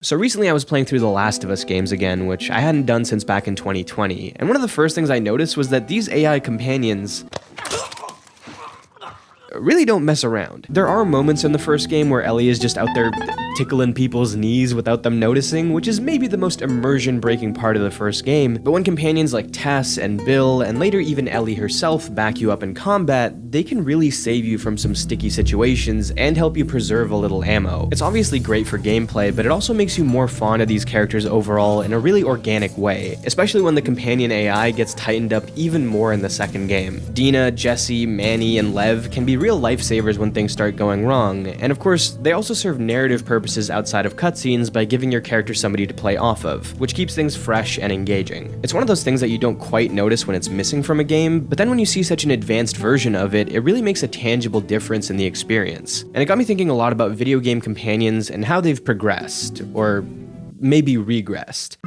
So recently I was playing through the Last of Us games again, which I hadn't done since back in 2020, and one of the first things I noticed was that these AI companions really don't mess around. There are moments in the first game where Ellie is just out there tickling people's knees without them noticing, which is maybe the most immersion-breaking part of the first game, but when companions like Tess and Bill, and later even Ellie herself back you up in combat, they can really save you from some sticky situations and help you preserve a little ammo. It's obviously great for gameplay, but it also makes you more fond of these characters overall in a really organic way, especially when the companion AI gets tightened up even more in the second game. Dina, Jesse, Manny, and Lev can be real lifesavers when things start going wrong, and of course, they also serve narrative purposes outside of cutscenes by giving your character somebody to play off of, which keeps things fresh and engaging. It's one of those things that you don't quite notice when it's missing from a game, but then when you see such an advanced version of it, it really makes a tangible difference in the experience. And it got me thinking a lot about video game companions and how they've progressed, or maybe regressed.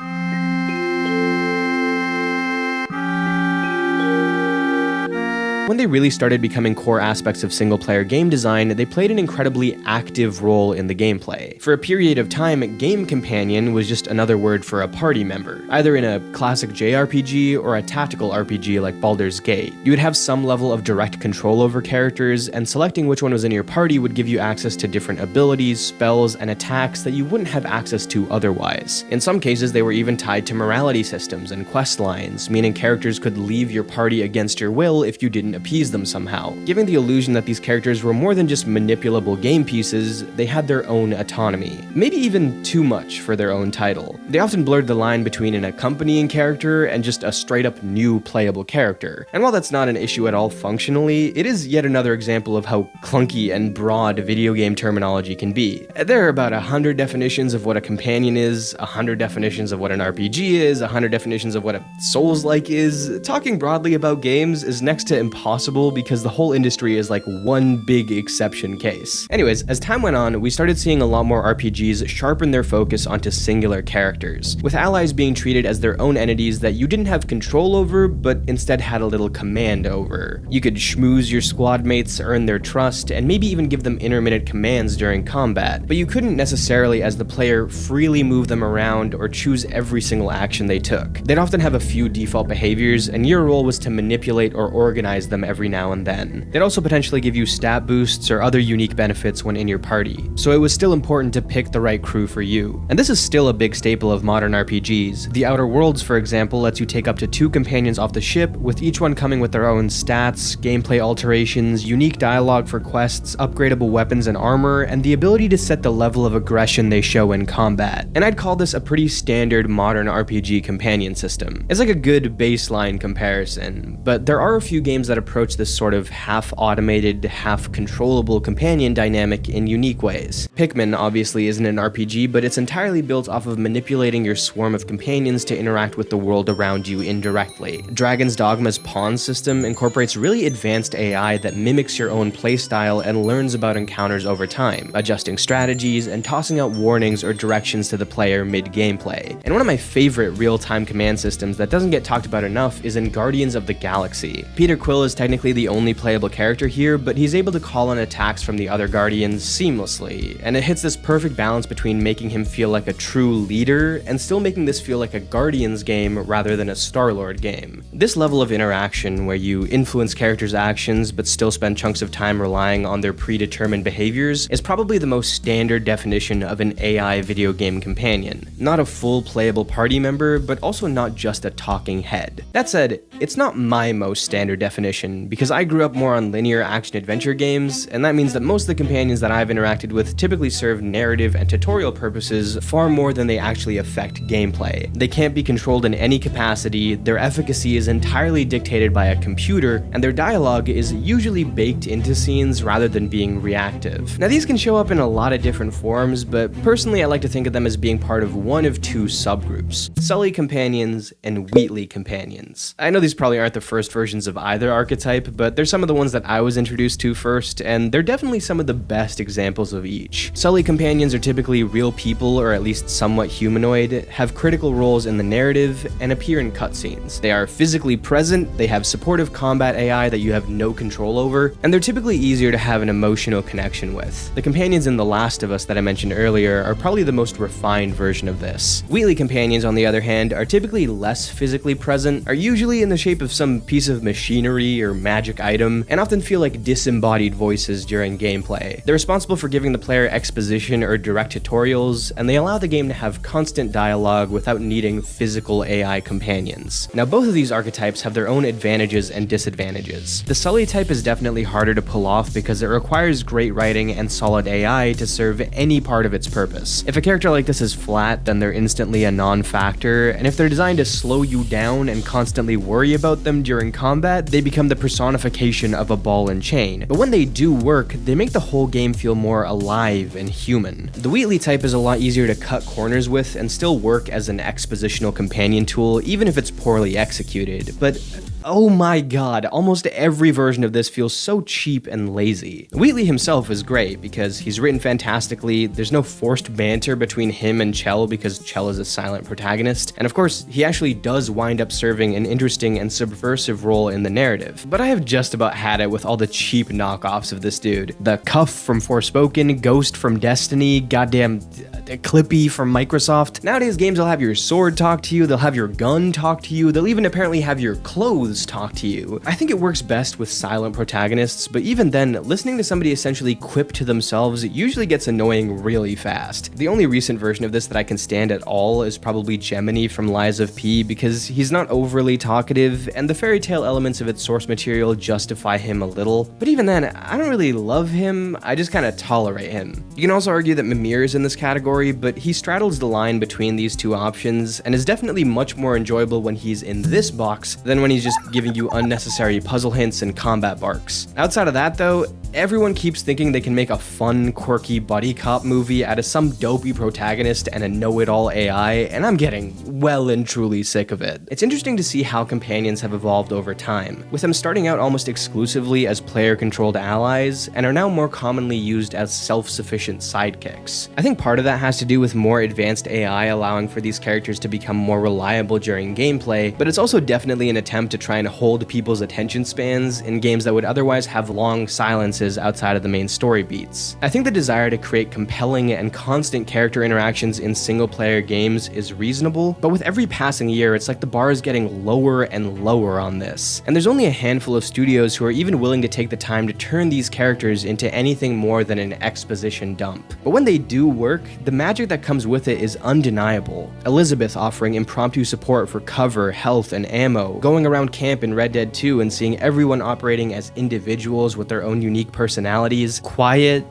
When they really started becoming core aspects of single-player game design, they played an incredibly active role in the gameplay. For a period of time, Game Companion was just another word for a party member, either in a classic JRPG or a tactical RPG like Baldur's Gate. You would have some level of direct control over characters, and selecting which one was in your party would give you access to different abilities, spells, and attacks that you wouldn't have access to otherwise. In some cases, they were even tied to morality systems and quest lines, meaning characters could leave your party against your will if you didn't appease them somehow. Giving the illusion that these characters were more than just manipulable game pieces, they had their own autonomy. Maybe even too much for their own title. They often blurred the line between an accompanying character and just a straight-up new playable character. And while that's not an issue at all functionally, it is yet another example of how clunky and broad video game terminology can be. There are about 100 definitions of what a companion is, 100 definitions of what an RPG is, 100 definitions of what a Souls-like is. Talking broadly about games is next to impossible because the whole industry is like one big exception case. Anyways, as time went on, we started seeing a lot more RPGs sharpen their focus onto singular characters, with allies being treated as their own entities that you didn't have control over, but instead had a little command over. You could schmooze your squad mates, earn their trust, and maybe even give them intermittent commands during combat, but you couldn't necessarily, as the player, freely move them around or choose every single action they took. They'd often have a few default behaviors, and your role was to manipulate or organize them every now and then. They'd also potentially give you stat boosts or other unique benefits when in your party, so it was still important to pick the right crew for you. And this is still a big staple of modern RPGs. The Outer Worlds, for example, lets you take up to 2 companions off the ship, with each one coming with their own stats, gameplay alterations, unique dialogue for quests, upgradable weapons and armor, and the ability to set the level of aggression they show in combat. And I'd call this a pretty standard modern RPG companion system. It's like a good baseline comparison, but there are a few games that approach this sort of half-automated, half-controllable companion dynamic in unique ways. Pikmin obviously isn't an RPG, but it's entirely built off of manipulating your swarm of companions to interact with the world around you indirectly. Dragon's Dogma's pawn system incorporates really advanced AI that mimics your own playstyle and learns about encounters over time, adjusting strategies and tossing out warnings or directions to the player mid-gameplay. And one of my favorite real-time command systems that doesn't get talked about enough is in Guardians of the Galaxy. Peter Quill is technically the only playable character here, but he's able to call on attacks from the other Guardians seamlessly, and it hits this perfect balance between making him feel like a true leader and still making this feel like a Guardians game rather than a Star-Lord game. This level of interaction, where you influence characters' actions but still spend chunks of time relying on their predetermined behaviors, is probably the most standard definition of an AI video game companion. Not a full playable party member, but also not just a talking head. That said, it's not my most standard definition, because I grew up more on linear action-adventure games, and that means that most of the companions that I've interacted with typically serve narrative and tutorial purposes far more than they actually affect gameplay. They can't be controlled in any capacity, their efficacy is entirely dictated by a computer, and their dialogue is usually baked into scenes rather than being reactive. Now, these can show up in a lot of different forms, but personally I like to think of them as being part of one of 2 subgroups: Sully companions and Wheatley companions. I know these probably aren't the first versions of either archetype, archetype, but they're some of the ones that I was introduced to first, and they're definitely some of the best examples of each. Sully companions are typically real people, or at least somewhat humanoid, have critical roles in the narrative, and appear in cutscenes. They are physically present, they have supportive combat AI that you have no control over, and they're typically easier to have an emotional connection with. The companions in The Last of Us that I mentioned earlier are probably the most refined version of this. Wheatley companions, on the other hand, are typically less physically present, are usually in the shape of some piece of machinery or magic item, and often feel like disembodied voices during gameplay. They're responsible for giving the player exposition or direct tutorials, and they allow the game to have constant dialogue without needing physical AI companions. Now, both of these archetypes have their own advantages and disadvantages. The Sully type is definitely harder to pull off because it requires great writing and solid AI to serve any part of its purpose. If a character like this is flat, then they're instantly a non-factor, and if they're designed to slow you down and constantly worry about them during combat, they become the personification of a ball and chain. But when they do work, they make the whole game feel more alive and human. The Wheatley type is a lot easier to cut corners with and still work as an expositional companion tool, even if it's poorly executed. But oh my god, almost every version of this feels so cheap and lazy. Wheatley himself is great because he's written fantastically, there's no forced banter between him and Chell because Chell is a silent protagonist, and of course, he actually does wind up serving an interesting and subversive role in the narrative. But I have just about had it with all the cheap knockoffs of this dude. The Cuff from Forspoken, Ghost from Destiny, goddamn Clippy from Microsoft. Nowadays, games will have your sword talk to you, they'll have your gun talk to you, they'll even apparently have your clothes talk to you. I think it works best with silent protagonists, but even then, listening to somebody essentially quip to themselves usually gets annoying really fast. The only recent version of this that I can stand at all is probably Gemini from Lies of P, because he's not overly talkative, and the fairy tale elements of its source material justify him a little. But even then, I don't really love him, I just kind of tolerate him. You can also argue that Mimir is in this category, but he straddles the line between these two options, and is definitely much more enjoyable when he's in this box than when he's just giving you unnecessary puzzle hints and combat barks. Outside of that though, everyone keeps thinking they can make a fun, quirky buddy cop movie out of some dopey protagonist and a know-it-all AI, and I'm getting well and truly sick of it. It's interesting to see how companions have evolved over time, with them starting out almost exclusively as player-controlled allies, and are now more commonly used as self-sufficient sidekicks. I think part of that has to do with more advanced AI allowing for these characters to become more reliable during gameplay, but it's also definitely an attempt to try and hold people's attention spans in games that would otherwise have long silences outside of the main story beats. I think the desire to create compelling and constant character interactions in single-player games is reasonable, but with every passing year, it's like the bar is getting lower and lower on this. And there's only a handful of studios who are even willing to take the time to turn these characters into anything more than an exposition dump. But when they do work, the magic that comes with it is undeniable. Elizabeth offering impromptu support for cover, health, and ammo, going around camp in Red Dead 2 and seeing everyone operating as individuals with their own unique personalities, quiet.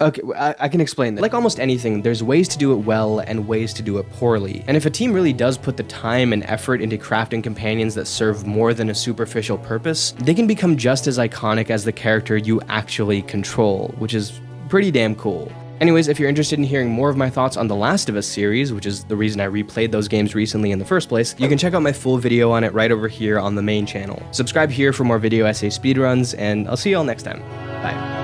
Okay, I can explain that. Like almost anything, there's ways to do it well and ways to do it poorly. And if a team really does put the time and effort into crafting companions that serve more than a superficial purpose, they can become just as iconic as the character you actually control, which is pretty damn cool. Anyways, if you're interested in hearing more of my thoughts on The Last of Us series, which is the reason I replayed those games recently in the first place, you can check out my full video on it right over here on the main channel. Subscribe here for more video essay speedruns, and I'll see you all next time. Bye.